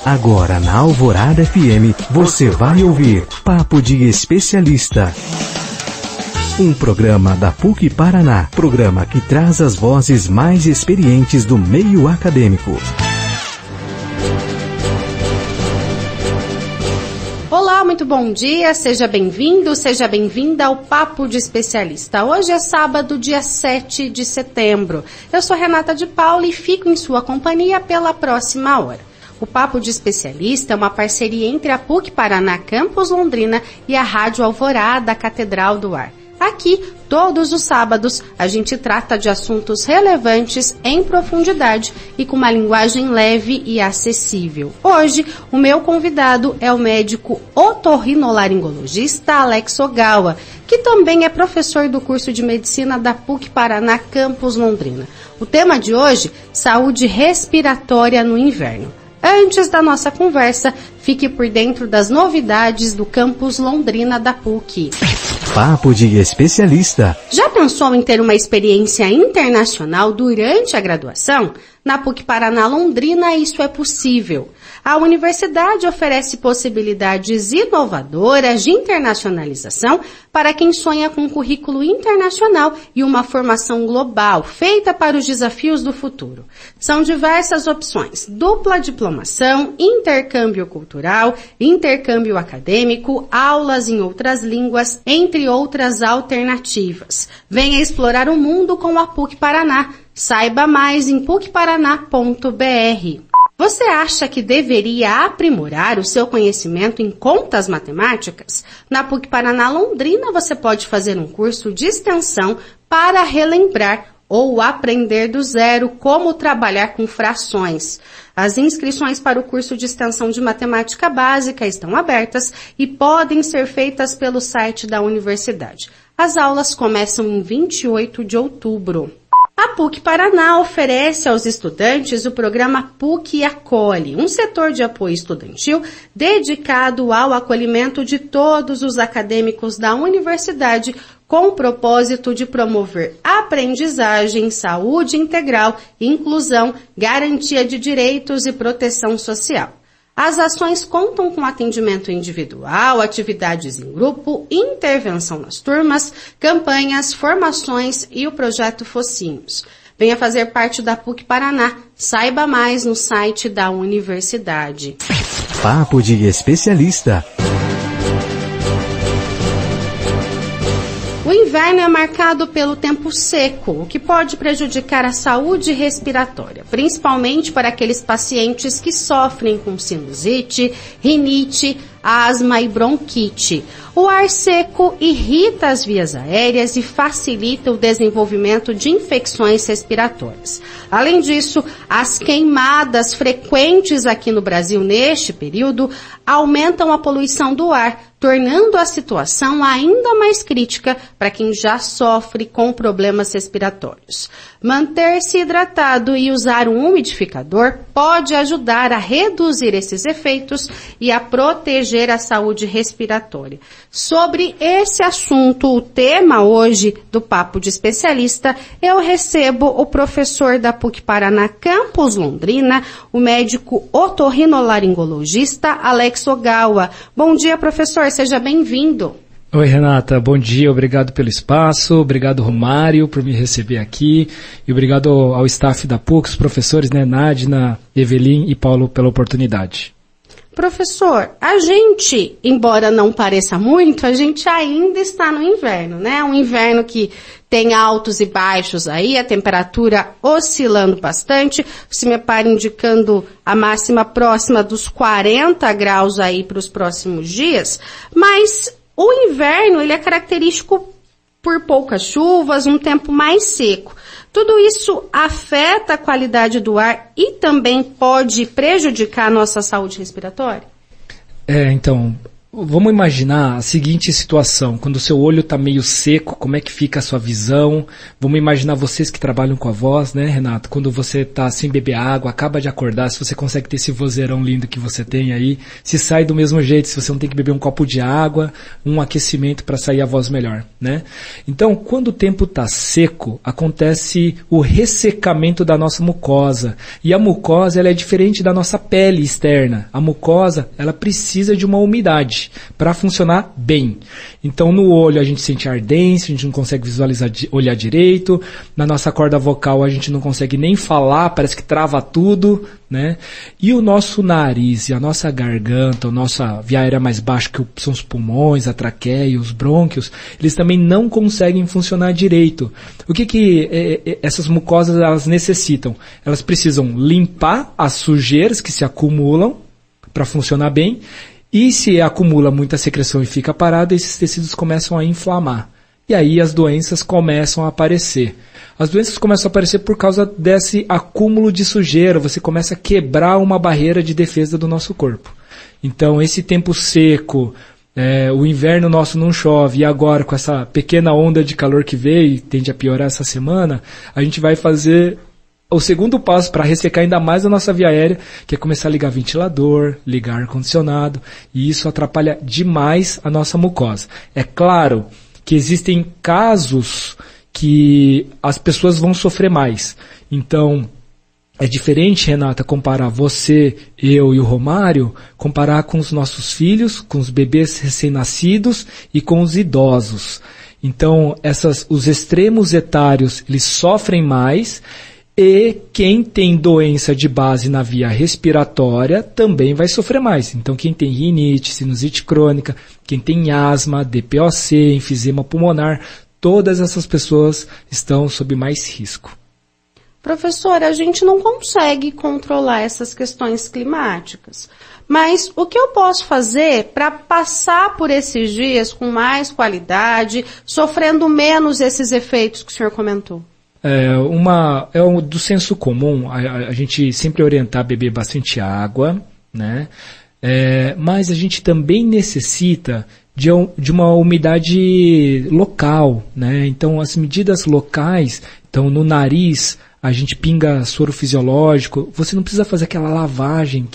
Agora na Alvorada FM você vai ouvir Papo de Especialista. Um programa da PUC Paraná, programa que traz as vozes mais experientes do meio acadêmico. Olá, muito bom dia, seja bem-vindo, seja bem-vinda ao Papo de Especialista. Hoje é sábado, dia 7 de setembro. Eu sou Renata de Paula e fico em sua companhia pela próxima hora. O Papo de Especialista é uma parceria entre a PUC Paraná Campus Londrina e a Rádio Alvorada, Catedral do Ar. Aqui, todos os sábados, a gente trata de assuntos relevantes em profundidade e com uma linguagem leve e acessível. Hoje, o meu convidado é o médico otorrinolaringologista Alex Ogawa, que também é professor do curso de medicina da PUC Paraná Campus Londrina. O tema de hoje, saúde respiratória no inverno. Antes da nossa conversa, fique por dentro das novidades do campus Londrina da PUC. Papo de Especialista. Já pensou em ter uma experiência internacional durante a graduação? Na PUC Paraná Londrina, isso é possível. A universidade oferece possibilidades inovadoras de internacionalização para quem sonha com um currículo internacional e uma formação global, feita para os desafios do futuro. São diversas opções: dupla diplomação, intercâmbio cultural, intercâmbio acadêmico, aulas em outras línguas, entre outras alternativas. Venha explorar o mundo com a PUC Paraná. Saiba mais em pucparaná.br. Você acha que deveria aprimorar o seu conhecimento em contas matemáticas? Na PUC Paraná Londrina você pode fazer um curso de extensão para relembrar ou aprender do zero como trabalhar com frações. As inscrições para o curso de extensão de matemática básica estão abertas e podem ser feitas pelo site da universidade. As aulas começam em 28 de outubro. A PUC Paraná oferece aos estudantes o programa PUC Acolhe, um setor de apoio estudantil dedicado ao acolhimento de todos os acadêmicos da universidade, com o propósito de promover aprendizagem, saúde integral, inclusão, garantia de direitos e proteção social. As ações contam com atendimento individual, atividades em grupo, intervenção nas turmas, campanhas, formações e o projeto Focinhos. Venha fazer parte da PUC Paraná. Saiba mais no site da universidade. Papo de Especialista. O inverno é marcado pelo tempo seco, o que pode prejudicar a saúde respiratória, principalmente para aqueles pacientes que sofrem com sinusite, rinite, asma e bronquite. O ar seco irrita as vias aéreas e facilita o desenvolvimento de infecções respiratórias. Além disso, as queimadas frequentes aqui no Brasil neste período aumentam a poluição do ar, tornando a situação ainda mais crítica para quem já sofre com problemas respiratórios. Manter-se hidratado e usar um umidificador pode ajudar a reduzir esses efeitos e a proteger a saúde respiratória. Sobre esse assunto, o tema hoje do Papo de Especialista, eu recebo o professor da PUC Paraná Campus Londrina, o médico otorrinolaringologista Alex Ogawa. Bom dia, professor, seja bem-vindo. Oi, Renata, bom dia, obrigado pelo espaço, obrigado, Romário, por me receber aqui, e obrigado ao staff da PUC, os professores, Nadina, Evelyn e Paulo, pela oportunidade. Professor, a gente, embora não pareça muito, a gente ainda está no inverno, né? Um inverno que tem altos e baixos aí, a temperatura oscilando bastante, o CIMEPAR indicando a máxima próxima dos 40 graus aí para os próximos dias, mas o inverno ele é característico por poucas chuvas, um tempo mais seco. Tudo isso afeta a qualidade do ar e também pode prejudicar a nossa saúde respiratória? Então, Vamos imaginar a seguinte situação, quando o seu olho está meio seco, como é que fica a sua visão? Vamos imaginar vocês que trabalham com a voz, né, Renato? Quando você está sem beber água, acaba de acordar, se você consegue ter esse vozeirão lindo que você tem aí, se sai do mesmo jeito, se você não tem que beber um copo de água, um aquecimento para sair a voz melhor, né? Então, quando o tempo está seco, acontece o ressecamento da nossa mucosa. E a mucosa, ela é diferente da nossa pele externa. A mucosa, ela precisa de uma umidade para funcionar bem. Então no olho a gente sente ardência, a gente não consegue visualizar, olhar direito, na nossa corda vocal a gente não consegue nem falar, parece que trava tudo, né? E o nosso nariz e a nossa garganta, a nossa via aérea mais baixa, que são os pulmões, a traqueia, os brônquios, eles também não conseguem funcionar direito. O que essas mucosas elas necessitam? Elas precisam limpar as sujeiras que se acumulam para funcionar bem. E se acumula muita secreção e fica parado, esses tecidos começam a inflamar. E aí as doenças começam a aparecer. As doenças começam a aparecer por causa desse acúmulo de sujeira. Você começa a quebrar uma barreira de defesa do nosso corpo. Então esse tempo seco, o inverno nosso não chove, e agora com essa pequena onda de calor que veio, e tende a piorar essa semana, a gente vai fazer o segundo passo para ressecar ainda mais a nossa via aérea, que é começar a ligar ventilador, ligar ar-condicionado, e isso atrapalha demais a nossa mucosa. É claro que existem casos que as pessoas vão sofrer mais. Então, é diferente, Renata, comparar você, eu e o Romário, comparar com os nossos filhos, com os bebês recém-nascidos e com os idosos. Então, os extremos etários, eles sofrem mais. E quem tem doença de base na via respiratória também vai sofrer mais. Então quem tem rinite, sinusite crônica, quem tem asma, DPOC, enfisema pulmonar, todas essas pessoas estão sob mais risco. Professora, a gente não consegue controlar essas questões climáticas, mas o que eu posso fazer para passar por esses dias com mais qualidade, sofrendo menos esses efeitos que o senhor comentou? Do senso comum, a gente sempre orientar a beber bastante água, né? Mas a gente também necessita de uma umidade local, né? Então as medidas locais, então no nariz a gente pinga soro fisiológico, você não precisa fazer aquela lavagem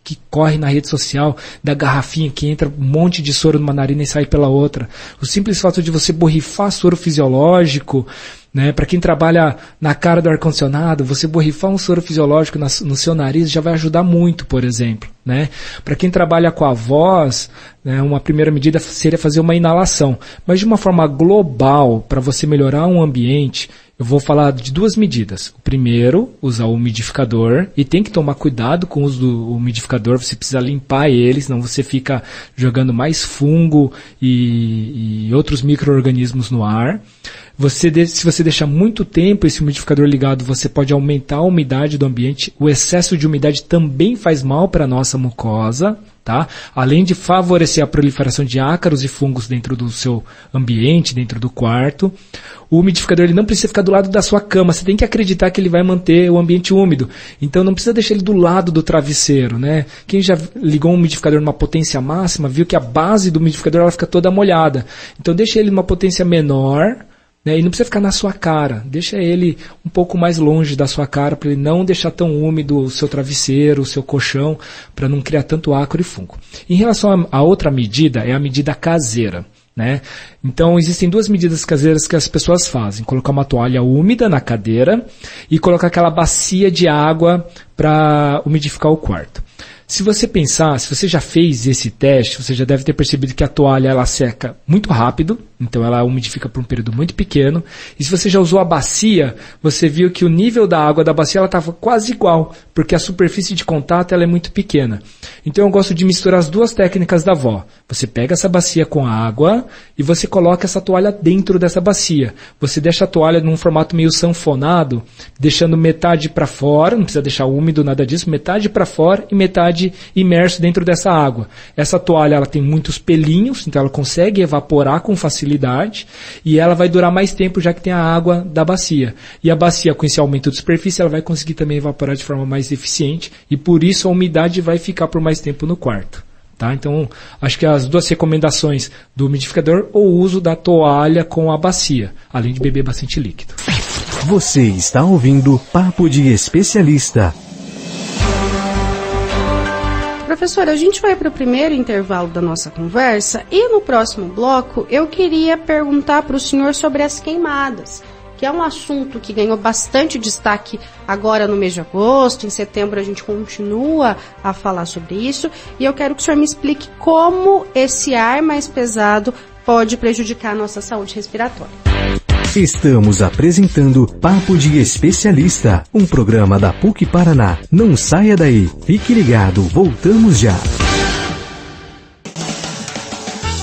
que corre na rede social, da garrafinha que entra um monte de soro numa narina e sai pela outra. O simples fato de você borrifar soro fisiológico, né, para quem trabalha na cara do ar-condicionado, você borrifar um soro fisiológico no seu nariz já vai ajudar muito, por exemplo, né? Para quem trabalha com a voz, né, uma primeira medida seria fazer uma inalação. Mas de uma forma global, para você melhorar um ambiente, eu vou falar de duas medidas. O primeiro, usar o umidificador, e tem que tomar cuidado com o uso do umidificador, você precisa limpar ele, senão você fica jogando mais fungo e outros micro-organismos no ar. Se você deixar muito tempo esse umidificador ligado, você pode aumentar a umidade do ambiente. O excesso de umidade também faz mal para a nossa mucosa, tá? Além de favorecer a proliferação de ácaros e fungos dentro do seu ambiente, dentro do quarto. O umidificador ele não precisa ficar do lado da sua cama, você tem que acreditar que ele vai manter o ambiente úmido. Então não precisa deixar ele do lado do travesseiro, né? Quem já ligou um umidificador numa potência máxima, viu que a base do umidificador ela fica toda molhada. Então deixa ele numa potência menor, né? E não precisa ficar na sua cara, deixa ele um pouco mais longe da sua cara para ele não deixar tão úmido o seu travesseiro, o seu colchão, para não criar tanto ácaro e fungo. Em relação a outra medida, é a medida caseira, né? Então existem duas medidas caseiras que as pessoas fazem: colocar uma toalha úmida na cadeira e colocar aquela bacia de água para umidificar o quarto. Se você pensar, se você já fez esse teste, você já deve ter percebido que a toalha ela seca muito rápido, então ela umidifica por um período muito pequeno. E se você já usou a bacia, você viu que o nível da água da bacia ela estava quase igual, porque a superfície de contato ela é muito pequena. Então eu gosto de misturar as duas técnicas da avó. Você pega essa bacia com a água e você coloca essa toalha dentro dessa bacia. Você deixa a toalha num formato meio sanfonado, deixando metade para fora, não precisa deixar úmido, nada disso, metade para fora e metade imerso dentro dessa água. Essa toalha ela tem muitos pelinhos, então ela consegue evaporar com facilidade e ela vai durar mais tempo já que tem a água da bacia. E a bacia com esse aumento de superfície ela vai conseguir também evaporar de forma mais eficiente e por isso a umidade vai ficar por mais tempo no quarto. Tá? Então, acho que as duas recomendações do umidificador ou o uso da toalha com a bacia, além de beber bastante líquido. Você está ouvindo Papo de Especialista. Professora, a gente vai para o primeiro intervalo da nossa conversa e no próximo bloco eu queria perguntar para o senhor sobre as queimadas, que é um assunto que ganhou bastante destaque agora no mês de agosto. Em setembro a gente continua a falar sobre isso e eu quero que o senhor me explique como esse ar mais pesado pode prejudicar a nossa saúde respiratória. Estamos apresentando Papo de Especialista, um programa da PUC Paraná. Não saia daí, fique ligado, voltamos já.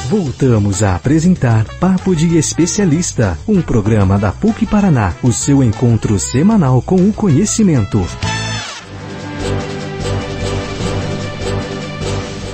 Voltamos a apresentar Papo de Especialista, um programa da PUC Paraná, o seu encontro semanal com o conhecimento.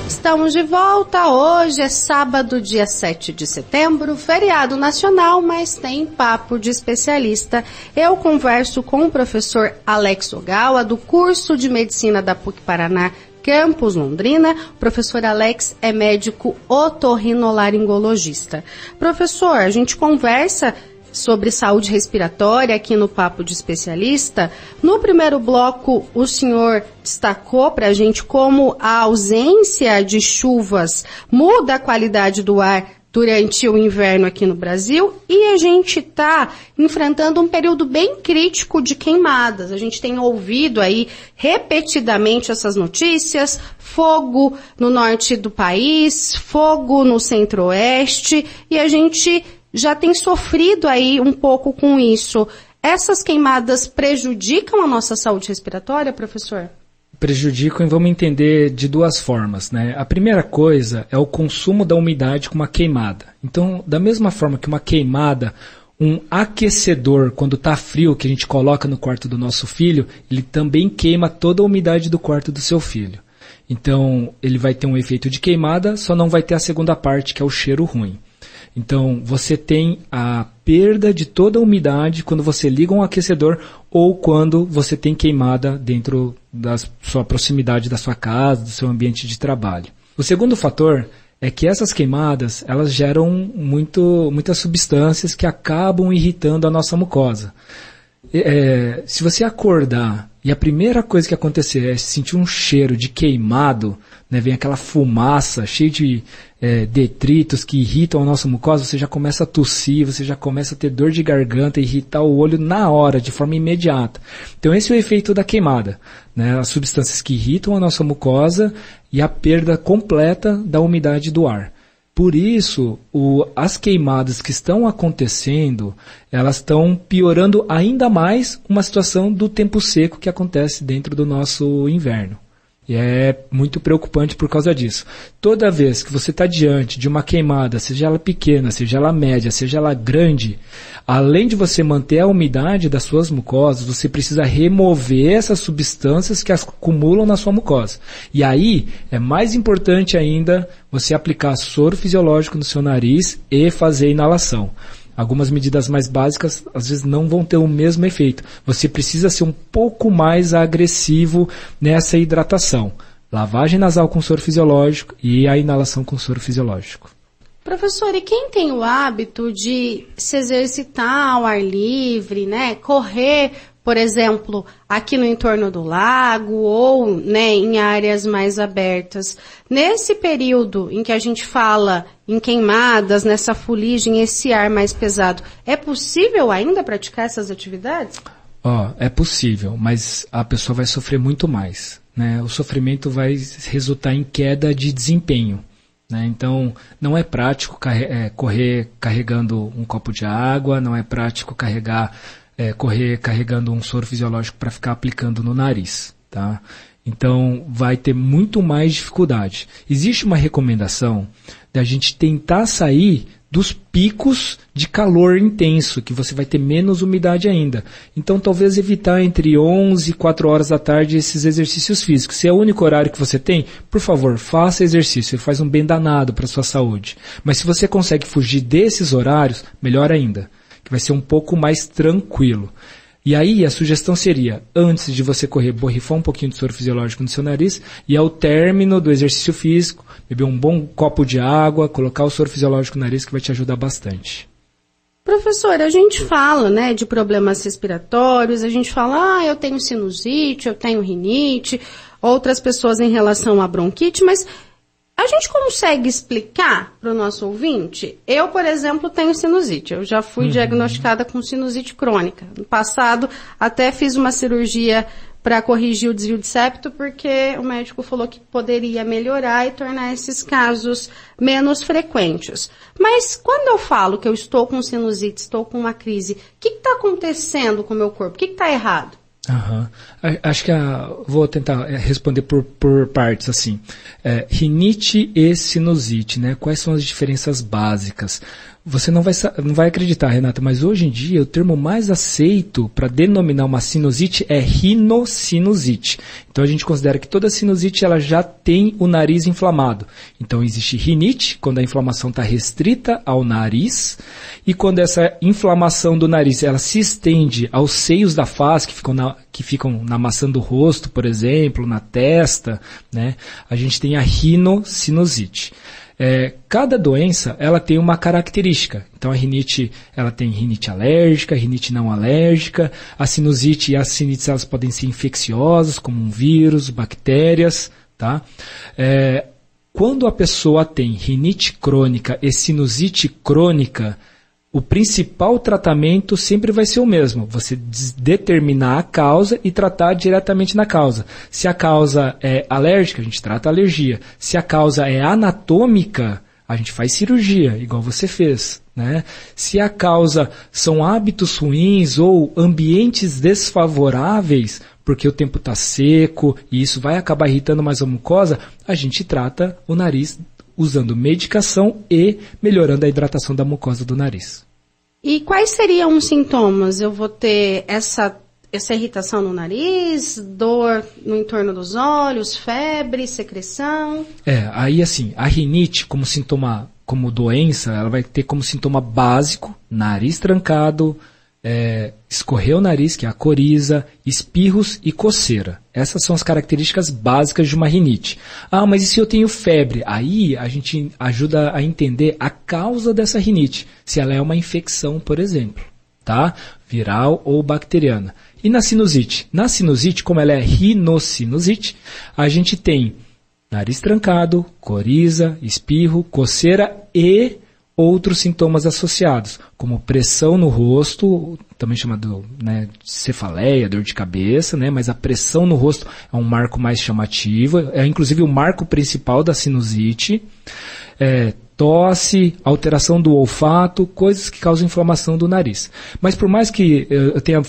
Estamos de volta, hoje é sábado, dia 7 de setembro, feriado nacional, mas tem Papo de Especialista. Eu converso com o professor Alex Ogawa, do curso de Medicina da PUC Paraná, Campus Londrina. O professor Alex é médico otorrinolaringologista. Professor, a gente conversa sobre saúde respiratória aqui no Papo de Especialista. No primeiro bloco, o senhor destacou para a gente como a ausência de chuvas muda a qualidade do ar durante o inverno aqui no Brasil, e a gente está enfrentando um período bem crítico de queimadas. A gente tem ouvido aí repetidamente essas notícias: fogo no norte do país, fogo no centro-oeste, e a gente já tem sofrido aí um pouco com isso. Essas queimadas prejudicam a nossa saúde respiratória, professor? Prejudicam, e vamos entender de duas formas, né? A primeira coisa é o consumo da umidade com uma queimada. Então, da mesma forma que uma queimada, um aquecedor, quando está frio, que a gente coloca no quarto do nosso filho, ele também queima toda a umidade do quarto do seu filho. Então, ele vai ter um efeito de queimada, só não vai ter a segunda parte, que é o cheiro ruim. Então, você tem a perda de toda a umidade quando você liga um aquecedor ou quando você tem queimada dentro da sua proximidade da sua casa, do seu ambiente de trabalho. O segundo fator é que essas queimadas, elas geram muitas substâncias que acabam irritando a nossa mucosa. Se você acordar e a primeira coisa que acontecer é sentir um cheiro de queimado, né, vem aquela fumaça cheia de detritos que irritam a nossa mucosa, você já começa a tossir, você já começa a ter dor de garganta, irritar o olho na hora, de forma imediata. Então esse é o efeito da queimada, né, as substâncias que irritam a nossa mucosa e a perda completa da umidade do ar. Por isso, as queimadas que estão acontecendo, elas estão piorando ainda mais uma situação do tempo seco que acontece dentro do nosso inverno. E é muito preocupante por causa disso. Toda vez que você está diante de uma queimada, seja ela pequena, seja ela média, seja ela grande, além de você manter a umidade das suas mucosas, você precisa remover essas substâncias que acumulam na sua mucosa. E aí, é mais importante ainda você aplicar soro fisiológico no seu nariz e fazer inalação. Algumas medidas mais básicas, às vezes, não vão ter o mesmo efeito. Você precisa ser um pouco mais agressivo nessa hidratação. Lavagem nasal com soro fisiológico e a inalação com soro fisiológico. Professor, e quem tem o hábito de se exercitar ao ar livre, né, correr, por exemplo, aqui no entorno do lago ou, né, em áreas mais abertas, nesse período em que a gente fala em queimadas, nessa fuligem, esse ar mais pesado, é possível ainda praticar essas atividades? É possível, mas a pessoa vai sofrer muito mais, né? O sofrimento vai resultar em queda de desempenho, né? Então, não é prático correr carregando um copo de água, não é prático correr carregando um soro fisiológico para ficar aplicando no nariz, tá? Então, vai ter muito mais dificuldade. Existe uma recomendação da gente tentar sair dos picos de calor intenso, que você vai ter menos umidade ainda. Então, talvez evitar entre 11 e 4 horas da tarde esses exercícios físicos. Se é o único horário que você tem, por favor, faça exercício. Ele faz um bem danado para a sua saúde. Mas se você consegue fugir desses horários, melhor ainda, que vai ser um pouco mais tranquilo. E aí a sugestão seria, antes de você correr, borrifar um pouquinho de soro fisiológico no seu nariz e ao término do exercício físico, beber um bom copo de água, colocar o soro fisiológico no nariz que vai te ajudar bastante. Professor, a gente fala, né, de problemas respiratórios, a gente fala, eu tenho sinusite, eu tenho rinite, outras pessoas em relação à bronquite, mas a gente consegue explicar para o nosso ouvinte? Eu, por exemplo, tenho sinusite. Eu já fui diagnosticada com sinusite crônica. No passado, até fiz uma cirurgia para corrigir o desvio de septo, porque o médico falou que poderia melhorar e tornar esses casos menos frequentes. Mas quando eu falo que eu estou com sinusite, estou com uma crise, o que está acontecendo com o meu corpo? O que está errado? Acho que vou tentar responder por partes, assim. Rinite e sinusite, né? Quais são as diferenças básicas? Você não vai acreditar, Renata, mas hoje em dia o termo mais aceito para denominar uma sinusite é rinocinusite. Então a gente considera que toda sinusite ela já tem o nariz inflamado. Então existe rinite, quando a inflamação está restrita ao nariz, e quando essa inflamação do nariz ela se estende aos seios da face, que ficam na maçã do rosto, por exemplo, na testa, né? A gente tem a rinocinusite. Cada doença ela tem uma característica. Então a rinite ela tem rinite alérgica, rinite não alérgica, a sinusite e as sinites elas podem ser infecciosas, como um vírus, bactérias, tá? Quando a pessoa tem rinite crônica e sinusite crônica, o principal tratamento sempre vai ser o mesmo, você determinar a causa e tratar diretamente na causa. Se a causa é alérgica, a gente trata a alergia. Se a causa é anatômica, a gente faz cirurgia, igual você fez, né? Se a causa são hábitos ruins ou ambientes desfavoráveis, porque o tempo está seco e isso vai acabar irritando mais a mucosa, a gente trata o nariz usando medicação e melhorando a hidratação da mucosa do nariz. E quais seriam os sintomas? Eu vou ter essa irritação no nariz, dor no entorno dos olhos, febre, secreção? Aí assim, a rinite como sintoma, como doença, ela vai ter como sintoma básico, nariz trancado, escorrer o nariz, que é a coriza, espirros e coceira. Essas são as características básicas de uma rinite. Mas e se eu tenho febre? Aí a gente ajuda a entender a causa dessa rinite, se ela é uma infecção, por exemplo, tá? Viral ou bacteriana. E na sinusite? Na sinusite, como ela é rinocinusite, a gente tem nariz trancado, coriza, espirro, coceira e outros sintomas associados, como pressão no rosto, também chamado, né, cefaleia, dor de cabeça, né, mas a pressão no rosto é um marco mais chamativo, é inclusive o marco principal da sinusite, tosse, alteração do olfato, coisas que causam inflamação do nariz. Mas por mais que eu tenha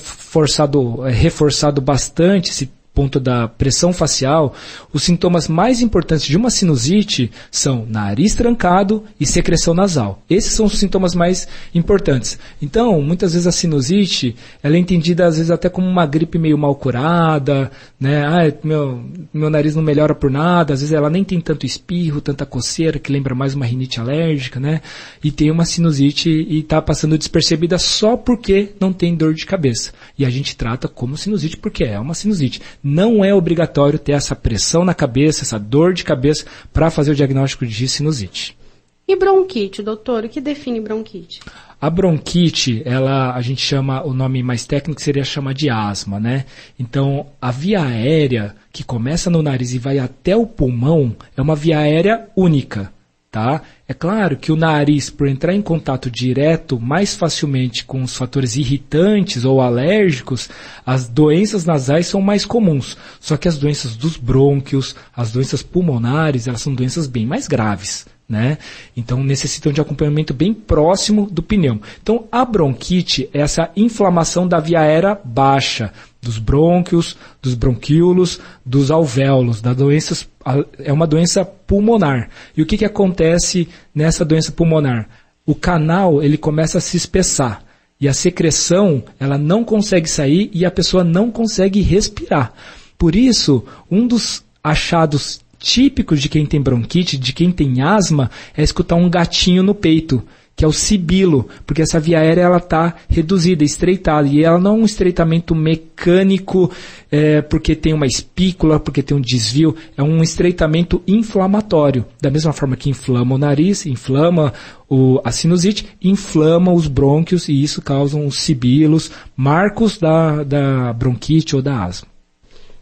reforçado bastante esse ponto da pressão facial, os sintomas mais importantes de uma sinusite são nariz trancado e secreção nasal. Esses são os sintomas mais importantes. Então, muitas vezes a sinusite, ela é entendida às vezes até como uma gripe meio mal curada, né? Meu nariz não melhora por nada, às vezes ela nem tem tanto espirro, tanta coceira, que lembra mais uma rinite alérgica, né? E tem uma sinusite e está passando despercebida só porque não tem dor de cabeça. E a gente trata como sinusite porque é uma sinusite. Não é obrigatório ter essa pressão na cabeça, essa dor de cabeça para fazer o diagnóstico de sinusite. E bronquite, doutor? O que define bronquite? A bronquite, a gente chama, o nome mais técnico seria chamar de asma, né? Então, a via aérea que começa no nariz e vai até o pulmão é uma via aérea única, tá? É claro que o nariz, por entrar em contato direto mais facilmente com os fatores irritantes ou alérgicos, as doenças nasais são mais comuns. Só que as doenças dos brônquios, as doenças pulmonares, elas são doenças bem mais graves, né? Então necessitam de acompanhamento bem próximo do pneu. Então a bronquite é essa inflamação da via aérea baixa, dos brônquios, dos bronquíolos, dos alvéolos, é uma doença pulmonar. E o que acontece nessa doença pulmonar? O canal ele começa a se espessar e a secreção ela não consegue sair e a pessoa não consegue respirar. Por isso, um dos achados típicos de quem tem bronquite, de quem tem asma, é escutar um gatinho no peito, que é o sibilo, porque essa via aérea ela está reduzida, estreitada, e ela não é um estreitamento mecânico, porque tem uma espícula, porque tem um desvio, é um estreitamento inflamatório, da mesma forma que inflama o nariz, inflama a sinusite, inflama os brônquios, e isso causa os sibilos, marcos da bronquite ou da asma.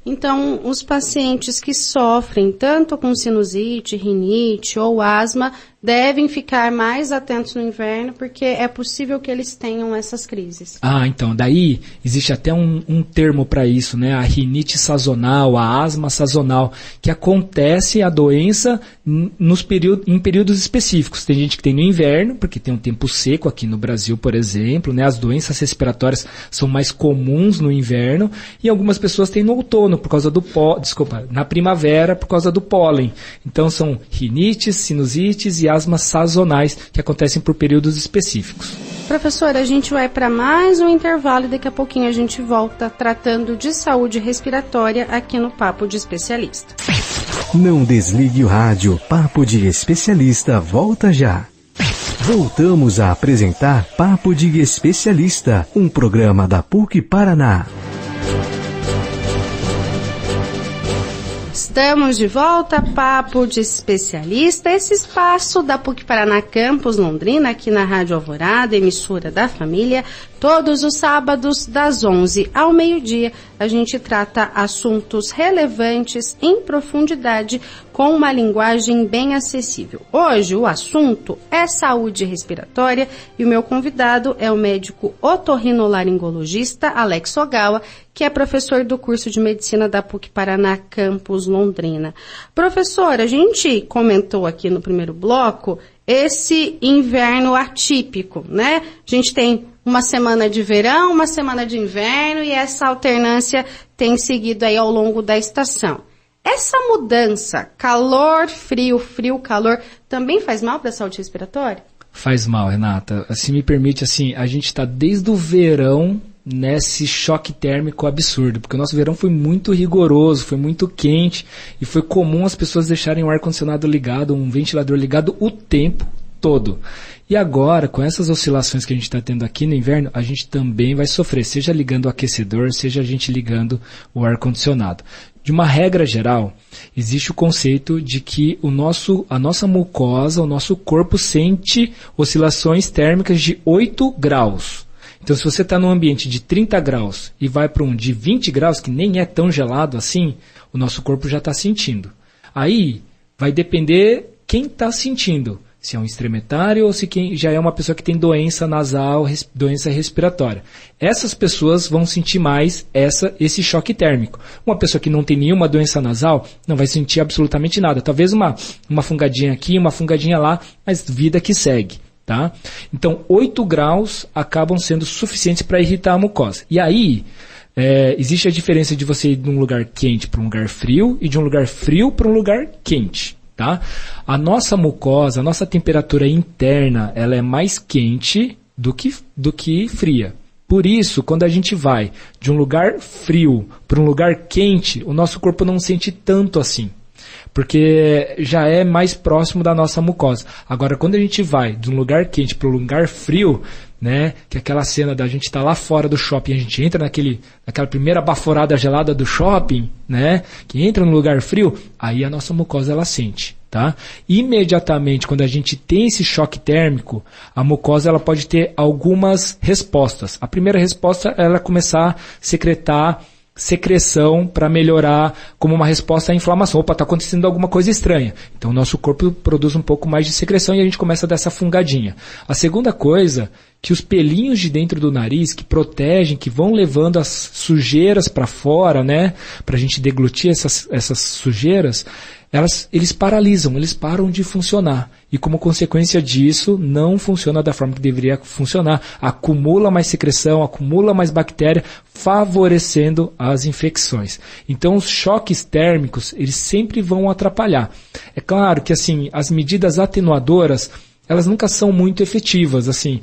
Então, os pacientes que sofrem tanto com sinusite, rinite ou asma devem ficar mais atentos no inverno, porque é possível que eles tenham essas crises. Então, daí existe até um termo para isso, né? A rinite sazonal, a asma sazonal, que acontece a doença em períodos específicos. Tem gente que tem no inverno, porque tem um tempo seco aqui no Brasil, por exemplo, né? As doenças respiratórias são mais comuns no inverno, e algumas pessoas têm no outono, por causa do na primavera, por causa do pólen. Então, são rinites, sinusites e asmas sazonais que acontecem por períodos específicos. Professor, a gente vai para mais um intervalo e daqui a pouquinho a gente volta tratando de saúde respiratória aqui no Papo de Especialista. Não desligue o rádio. Papo de Especialista volta já. Voltamos a apresentar Papo de Especialista, um programa da PUC Paraná. Estamos de volta, Papo de Especialista, esse espaço da PUC Paraná Campus Londrina, aqui na Rádio Alvorada, emissora da família. Todos os sábados, das 11 ao meio-dia, a gente trata assuntos relevantes em profundidade com uma linguagem bem acessível. Hoje o assunto é saúde respiratória e o meu convidado é o médico otorrinolaringologista Alex Ogawa, que é professor do curso de medicina da PUC Paraná Campus Londrina. Professor, a gente comentou aqui no primeiro bloco esse inverno atípico, né? A gente tem uma semana de verão, uma semana de inverno e essa alternância tem seguido aí ao longo da estação. Essa mudança, calor, frio, frio, calor, também faz mal para a saúde respiratória? Faz mal, Renata. Se me permite, a gente está desde o verão nesse choque térmico absurdo, porque o nosso verão foi muito rigoroso, foi muito quente e foi comum as pessoas deixarem o ar-condicionado ligado, um ventilador ligado o tempo todo. E agora, com essas oscilações que a gente está tendo aqui no inverno, a gente também vai sofrer, seja ligando o aquecedor, seja a gente ligando o ar-condicionado. De uma regra geral, existe o conceito de que a nossa mucosa, o nosso corpo sente oscilações térmicas de 8 graus. Então, se você está num ambiente de 30 graus e vai para um de 20 graus, que nem é tão gelado assim, o nosso corpo já está sentindo. Aí, vai depender quem está sentindo. Se é um extremetário ou se quem já é uma pessoa que tem doença nasal, doença respiratória. Essas pessoas vão sentir mais esse choque térmico. Uma pessoa que não tem nenhuma doença nasal não vai sentir absolutamente nada. Talvez uma fungadinha aqui, uma fungadinha lá, mas vida que segue. Tá? Então, 8 graus acabam sendo suficientes para irritar a mucosa. E aí, existe a diferença de você ir de um lugar quente para um lugar frio e de um lugar frio para um lugar quente. Tá? A nossa mucosa, a nossa temperatura interna, ela é mais quente do que fria. Por isso, quando a gente vai de um lugar frio para um lugar quente, o nosso corpo não sente tanto assim, porque já é mais próximo da nossa mucosa. Agora, quando a gente vai de um lugar quente para um lugar frio, né, que é aquela cena da gente estar lá fora do shopping, a gente entra naquela primeira baforada gelada do shopping, né, que entra no lugar frio, aí a nossa mucosa ela sente, tá? Imediatamente, quando a gente tem esse choque térmico, a mucosa ela pode ter algumas respostas. A primeira resposta é ela começar a secretar secreção para melhorar como uma resposta à inflamação. Opa, está acontecendo alguma coisa estranha. Então o nosso corpo produz um pouco mais de secreção e a gente começa dessa fungadinha. A segunda coisa, que os pelinhos de dentro do nariz que protegem, que vão levando as sujeiras para fora, né, para a gente deglutir essas sujeiras, eles paralisam, eles param de funcionar. E como consequência disso, não funciona da forma que deveria funcionar. Acumula mais secreção, acumula mais bactéria, favorecendo as infecções. Então os choques térmicos, eles sempre vão atrapalhar. É claro que assim, as medidas atenuadoras, elas nunca são muito efetivas, assim.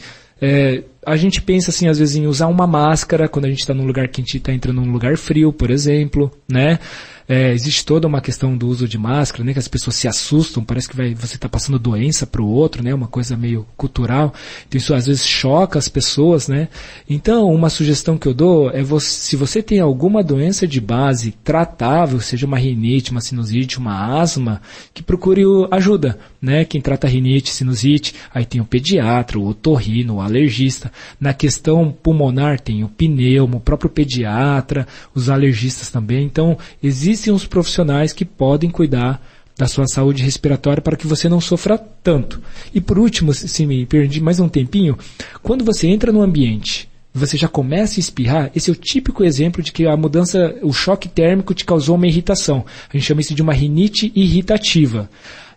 A gente pensa assim, às vezes, em usar uma máscara quando a gente está num lugar quente e está entrando num lugar frio, por exemplo, né? existe toda uma questão do uso de máscara, né, que as pessoas se assustam, parece que você está passando doença para o outro, né, uma coisa meio cultural, então isso às vezes choca as pessoas, né. Então, uma sugestão que eu dou é, se você tem alguma doença de base tratável, seja uma rinite, uma sinusite, uma asma, que procure ajuda, né, quem trata rinite, sinusite, aí tem o pediatra, o otorrino, o alergista. Na questão pulmonar tem o pneumo, o próprio pediatra, os alergistas também. Então, existem os profissionais que podem cuidar da sua saúde respiratória para que você não sofra tanto. E por último, se me perdi mais um tempinho, quando você entra no ambiente, você já começa a espirrar, esse é o típico exemplo de que a mudança, o choque térmico te causou uma irritação. A gente chama isso de uma rinite irritativa.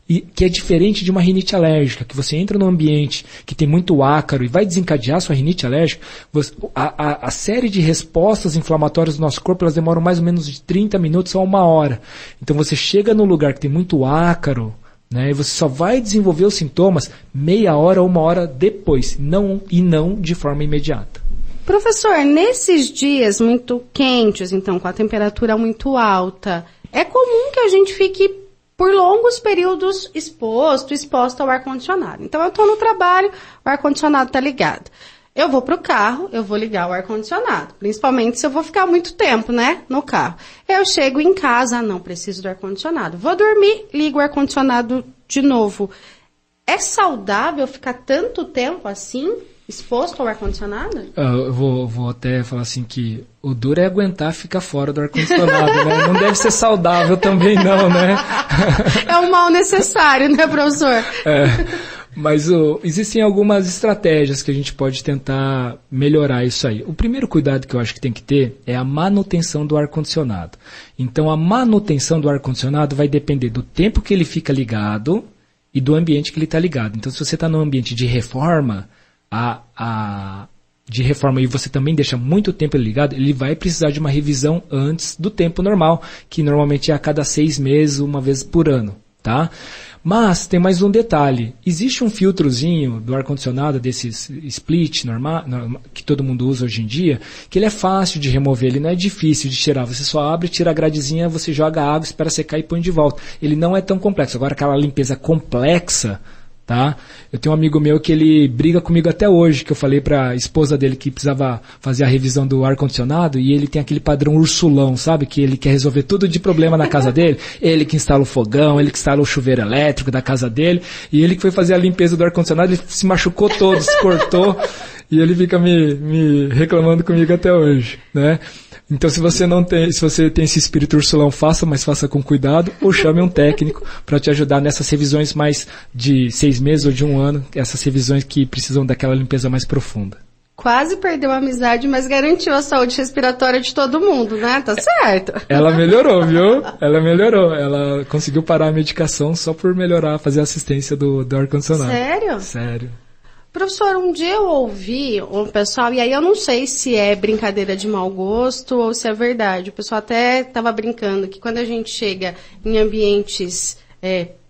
E que é diferente de uma rinite alérgica, que você entra num ambiente que tem muito ácaro e vai desencadear sua rinite alérgica, a série de respostas inflamatórias do nosso corpo, elas demoram mais ou menos de 30 minutos a 1 hora. Então você chega num lugar que tem muito ácaro, né, e você só vai desenvolver os sintomas meia hora ou 1 hora depois, e não de forma imediata. Professor, nesses dias muito quentes, então com a temperatura muito alta, é comum que a gente fique por longos períodos exposto ao ar-condicionado. Então, eu estou no trabalho, o ar-condicionado está ligado. Eu vou para o carro, eu vou ligar o ar-condicionado. Principalmente se eu vou ficar muito tempo, né, no carro. Eu chego em casa, não preciso do ar-condicionado. Vou dormir, ligo o ar-condicionado de novo. É saudável ficar tanto tempo assim, exposto ao ar-condicionado? Eu vou até falar assim que o duro é aguentar ficar fora do ar-condicionado, né? Não deve ser saudável também não, né? É um mal necessário, né, professor? Mas existem algumas estratégias que a gente pode tentar melhorar isso aí. O primeiro cuidado que eu acho que tem que ter é a manutenção do ar-condicionado. Então, a manutenção do ar-condicionado vai depender do tempo que ele fica ligado e do ambiente que ele está ligado. Então, se você está num ambiente de reforma, e você também deixa muito tempo ele ligado, ele vai precisar de uma revisão antes do tempo normal, que normalmente é a cada 6 meses, 1 vez por ano, tá? Mas tem mais um detalhe, existe um filtrozinho do ar-condicionado, desses split normal, que todo mundo usa hoje em dia, que ele é fácil de remover, ele não é difícil de tirar, você só abre, tira a gradezinha, você joga água, espera secar e põe de volta. Ele não é tão complexo. Agora aquela limpeza complexa, tá? Eu tenho um amigo meu que ele briga comigo até hoje, que eu falei para a esposa dele que precisava fazer a revisão do ar-condicionado, e ele tem aquele padrão ursulão, sabe? Que ele quer resolver tudo de problema na casa dele. Ele que instala o fogão, ele que instala o chuveiro elétrico da casa dele, e ele que foi fazer a limpeza do ar-condicionado, ele se machucou todo, se cortou, e ele fica me reclamando comigo até hoje, né? Então, se você tem esse espírito ursulão, faça, mas faça com cuidado, ou chame um técnico para te ajudar nessas revisões mais de 6 meses ou de 1 ano, essas revisões que precisam daquela limpeza mais profunda. Quase perdeu a amizade, mas garantiu a saúde respiratória de todo mundo, né? Tá certo. Ela melhorou, viu? Ela melhorou. Ela conseguiu parar a medicação só por melhorar, fazer a assistência do ar-condicionado. Sério? Sério. Professor, um dia eu ouvi um pessoal, e aí eu não sei se é brincadeira de mau gosto ou se é verdade. O pessoal até estava brincando que quando a gente chega em ambientes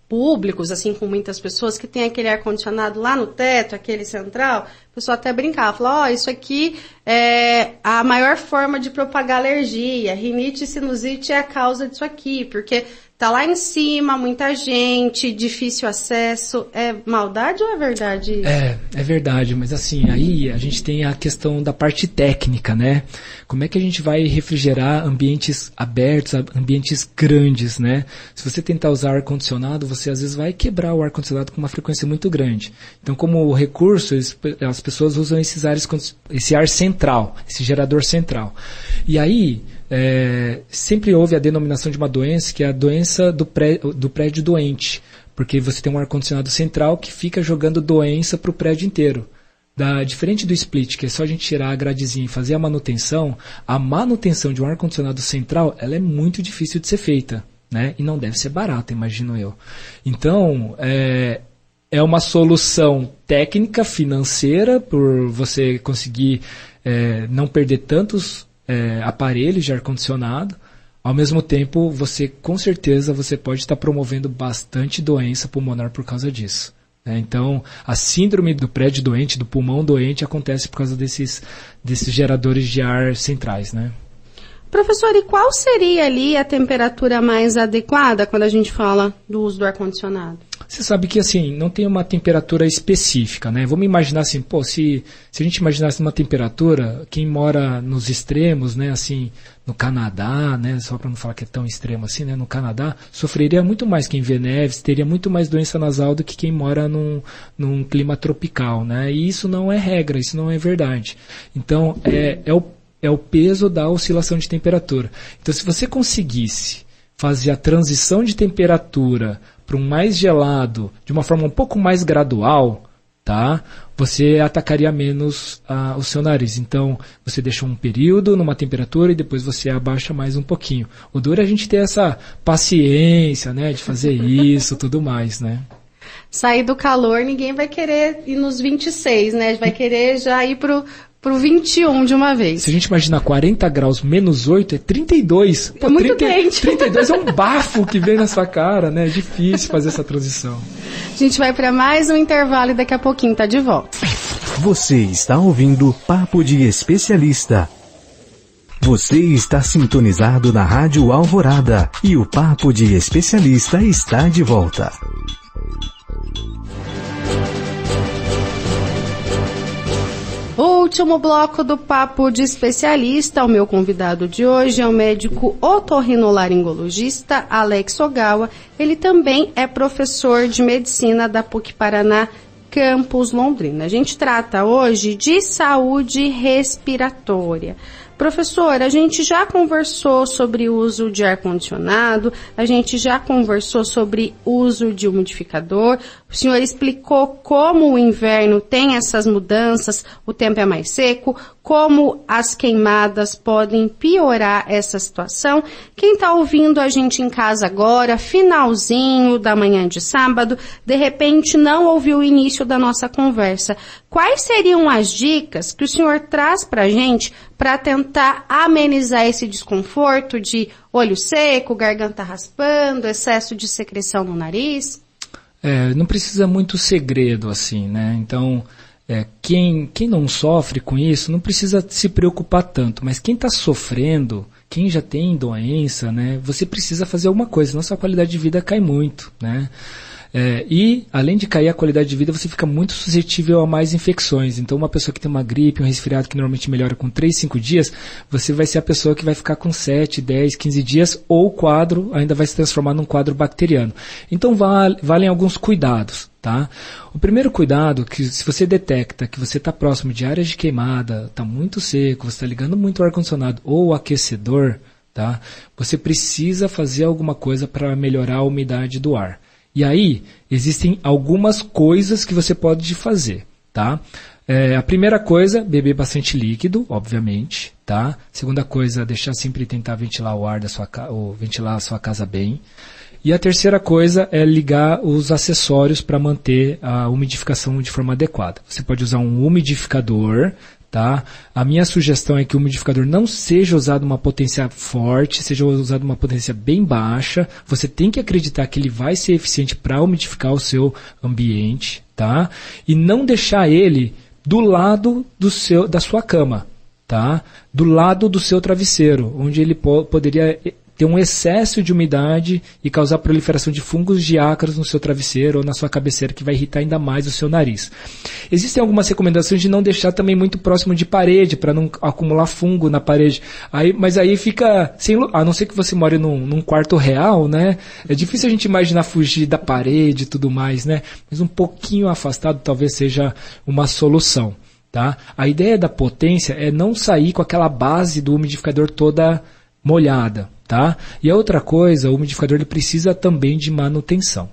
públicos, assim, com muitas pessoas, que tem aquele ar-condicionado lá no teto, aquele central, o pessoal até brincava, falou, isso aqui é a maior forma de propagar alergia, rinite e sinusite é a causa disso aqui, porque tá lá em cima, muita gente, difícil acesso. É maldade ou é verdade isso? É verdade, mas assim, aí a gente tem a questão da parte técnica, né? Como é que a gente vai refrigerar ambientes abertos, ambientes grandes, né? Se você tentar usar ar-condicionado, você às vezes vai quebrar o ar-condicionado com uma frequência muito grande. Então, como recurso, as pessoas usam esse ar central, esse gerador central. E aí, sempre houve a denominação de uma doença, que é a doença do prédio doente, porque você tem um ar-condicionado central que fica jogando doença para o prédio inteiro. Diferente do split, que é só a gente tirar a gradezinha e fazer a manutenção de um ar-condicionado central, ela é muito difícil de ser feita, né? E não deve ser barata, imagino eu. Então, é uma solução técnica, financeira, por você conseguir não perder tantos aparelhos de ar-condicionado. Ao mesmo tempo, com certeza, você pode estar promovendo bastante doença pulmonar por causa disso. Então, a síndrome do prédio doente, do pulmão doente, acontece por causa desses geradores de ar centrais, né? Professor, e qual seria ali a temperatura mais adequada quando a gente fala do uso do ar-condicionado? Você sabe que, assim, não tem uma temperatura específica, né? Vamos imaginar assim, se a gente imaginasse uma temperatura, quem mora nos extremos, né, assim, no Canadá, né, só para não falar que é tão extremo assim, né, no Canadá, sofreria muito mais quem vê neves, teria muito mais doença nasal do que quem mora num clima tropical, né? E isso não é regra, isso não é verdade. Então, é o peso da oscilação de temperatura. Então, se você conseguisse fazer a transição de temperatura para um mais gelado, de uma forma um pouco mais gradual, tá? Você atacaria menos o seu nariz. Então, você deixa um período numa temperatura e depois você abaixa mais um pouquinho. O duro é a gente ter essa paciência, né, de fazer isso, tudo mais, né? Sair do calor, ninguém vai querer ir nos 26, né? Vai querer já ir pro 21 de uma vez. Se a gente imaginar 40 graus menos 8, é 32. É muito quente. 32 é um bafo que vem na sua cara, né? É difícil fazer essa transição. A gente vai para mais um intervalo e daqui a pouquinho tá de volta. Você está ouvindo Papo de Especialista. Você está sintonizado na Rádio Alvorada e o Papo de Especialista está de volta. Último bloco do Papo de Especialista. O meu convidado de hoje é o médico otorrinolaringologista Alex Ogawa. Ele também é professor de medicina da PUC Paraná, Campus Londrina. A gente trata hoje de saúde respiratória. Professor, a gente já conversou sobre o uso de ar-condicionado, a gente já conversou sobre o uso de umidificador, o senhor explicou como o inverno tem essas mudanças, o tempo é mais seco, como as queimadas podem piorar essa situação. Quem está ouvindo a gente em casa agora, finalzinho da manhã de sábado, de repente não ouviu o início da nossa conversa, quais seriam as dicas que o senhor traz para a gente para tentar amenizar esse desconforto de olho seco, garganta raspando, excesso de secreção no nariz? Não precisa muito segredo assim, né? Então, quem não sofre com isso não precisa se preocupar tanto, mas quem está sofrendo, quem já tem doença, né? Você precisa fazer alguma coisa, senão sua qualidade de vida cai muito, né? E, além de cair a qualidade de vida, você fica muito suscetível a mais infecções. Então, uma pessoa que tem uma gripe, um resfriado que normalmente melhora com 3, 5 dias, você vai ser a pessoa que vai ficar com 7, 10, 15 dias, ou o quadro ainda vai se transformar num quadro bacteriano. Então, valem alguns cuidados, tá? O primeiro cuidado, que se você detecta que você está próximo de áreas de queimada, está muito seco, você está ligando muito o ar-condicionado ou o aquecedor, tá? Você precisa fazer alguma coisa para melhorar a umidade do ar. E aí, existem algumas coisas que você pode fazer, tá? A primeira coisa, beber bastante líquido, obviamente, tá? Segunda coisa, deixar sempre tentar ventilar o ar ou ventilar a sua casa bem. E a terceira coisa é ligar os acessórios para manter a umidificação de forma adequada. Você pode usar um umidificador, tá? A minha sugestão é que o umidificador não seja usado uma potência forte, seja usado uma potência bem baixa. Você tem que acreditar que ele vai ser eficiente para umidificar o seu ambiente, tá? E não deixar ele do lado da sua cama, tá? Do lado do seu travesseiro, onde ele poderia ter um excesso de umidade e causar proliferação de fungos de ácaros no seu travesseiro ou na sua cabeceira, que vai irritar ainda mais o seu nariz. Existem algumas recomendações de não deixar também muito próximo de parede, para não acumular fungo na parede. Mas aí fica, a não ser que você more num quarto real, né? É difícil a gente imaginar fugir da parede e tudo mais, né? Mas um pouquinho afastado talvez seja uma solução, tá? A ideia da potência é não sair com aquela base do umidificador toda molhada, tá? E a outra coisa, o umidificador ele precisa também de manutenção.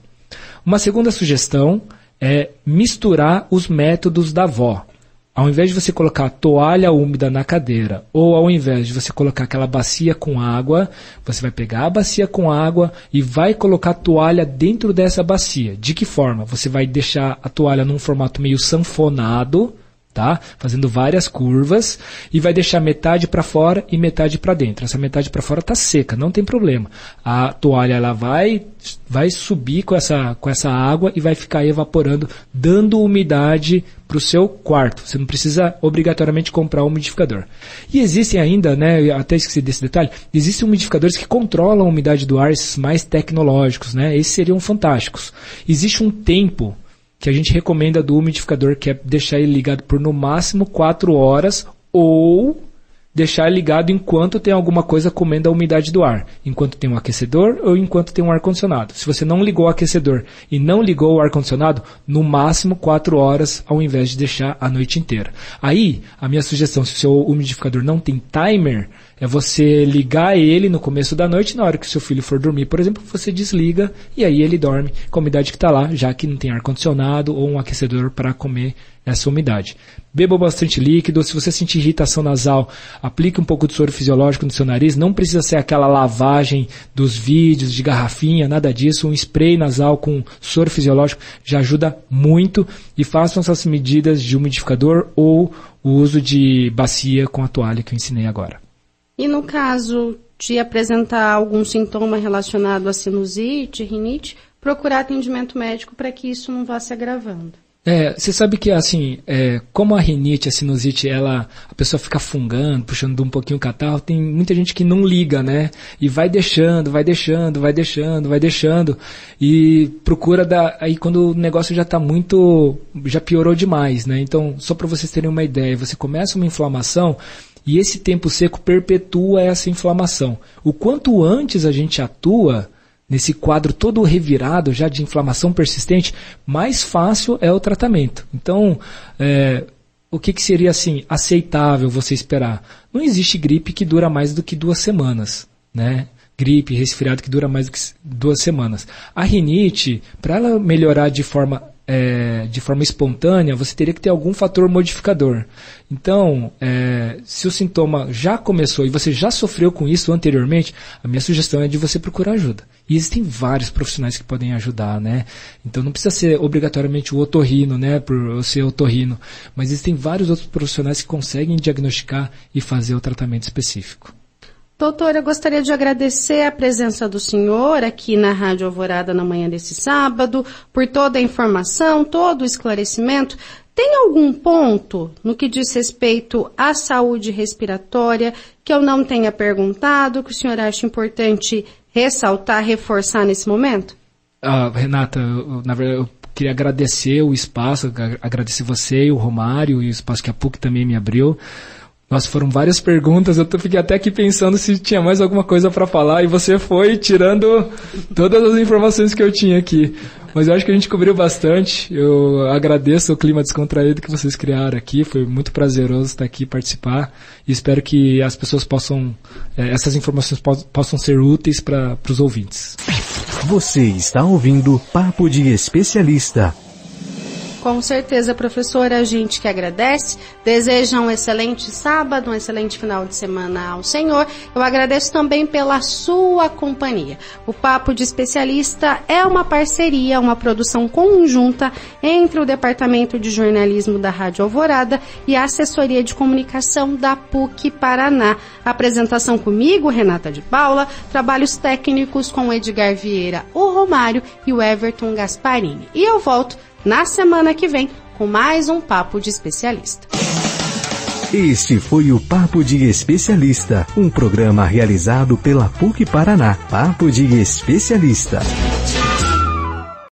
Uma segunda sugestão é misturar os métodos da avó. Ao invés de você colocar a toalha úmida na cadeira, ou ao invés de você colocar aquela bacia com água, você vai pegar a bacia com água e vai colocar a toalha dentro dessa bacia. De que forma? Você vai deixar a toalha num formato meio sanfonado, tá? Fazendo várias curvas e vai deixar metade para fora e metade para dentro. Essa metade para fora tá seca, não tem problema. A toalha ela vai subir com essa água e vai ficar evaporando, dando umidade para o seu quarto. Você não precisa obrigatoriamente comprar um umidificador. E existem ainda, né, até esqueci desse detalhe, existem umidificadores que controlam a umidade do ar, esses mais tecnológicos, né? Esses seriam fantásticos. Existe um tempo que a gente recomenda do umidificador, que é deixar ele ligado por no máximo 4 horas ou deixar ligado enquanto tem alguma coisa comendo a umidade do ar, enquanto tem um aquecedor ou enquanto tem um ar-condicionado. Se você não ligou o aquecedor e não ligou o ar-condicionado, no máximo 4 horas, ao invés de deixar a noite inteira. Aí, a minha sugestão, se o seu umidificador não tem timer, é você ligar ele no começo da noite, na hora que o seu filho for dormir, por exemplo, você desliga e aí ele dorme com a umidade que está lá, já que não tem ar-condicionado ou um aquecedor para comer essa umidade. Beba bastante líquido. Se você sentir irritação nasal, aplique um pouco de soro fisiológico no seu nariz. Não precisa ser aquela lavagem dos vídeos de garrafinha, nada disso. Um spray nasal com soro fisiológico já ajuda muito. E façam essas medidas de umidificador ou o uso de bacia com a toalha que eu ensinei agora. E no caso de apresentar algum sintoma relacionado a sinusite, rinite, procurar atendimento médico para que isso não vá se agravando. Você sabe que, assim, como a rinite, a sinusite, a pessoa fica fungando, puxando um pouquinho o catarro, tem muita gente que não liga, né? E vai deixando, e procura aí quando o negócio já já piorou demais, né? Então, só para vocês terem uma ideia, você começa uma inflamação e esse tempo seco perpetua essa inflamação. O quanto antes a gente atua nesse quadro todo revirado já de inflamação persistente, mais fácil é o tratamento. Então, o que seria assim aceitável você esperar? Não existe gripe que dura mais do que 2 semanas, né? Gripe, resfriado que dura mais do que 2 semanas. A rinite, para ela melhorar de forma espontânea, você teria que ter algum fator modificador. Então, se o sintoma já começou e você já sofreu com isso anteriormente, a minha sugestão é de você procurar ajuda. E existem vários profissionais que podem ajudar, né? Então não precisa ser obrigatoriamente o otorrino, né, por ser otorrino, mas existem vários outros profissionais que conseguem diagnosticar e fazer o tratamento específico. Doutora, eu gostaria de agradecer a presença do senhor aqui na Rádio Alvorada na manhã desse sábado, por toda a informação, todo o esclarecimento. Tem algum ponto no que diz respeito à saúde respiratória que eu não tenha perguntado, que o senhor acha importante ressaltar, reforçar nesse momento? Renata, na verdade, eu queria agradecer o espaço, agradecer você e o Romário e o espaço que a PUC também me abriu. Nossa, foram várias perguntas, eu fiquei até aqui pensando se tinha mais alguma coisa para falar e você foi tirando todas as informações que eu tinha aqui. Mas eu acho que a gente cobriu bastante, eu agradeço o clima descontraído que vocês criaram aqui, foi muito prazeroso estar aqui e participar e espero que as pessoas essas informações possam ser úteis para os ouvintes. Você está ouvindo Papo de Especialista. Com certeza, professora, a gente que agradece, deseja um excelente sábado, um excelente final de semana ao senhor. Eu agradeço também pela sua companhia. O Papo de Especialista é uma parceria, uma produção conjunta entre o Departamento de Jornalismo da Rádio Alvorada e a Assessoria de Comunicação da PUC Paraná. Apresentação comigo, Renata de Paula, trabalhos técnicos com o Edgar Vieira, o Romário e o Everton Gasparini. E eu volto na semana que vem com mais um Papo de Especialista. Este foi o Papo de Especialista, um programa realizado pela PUC Paraná. Papo de Especialista.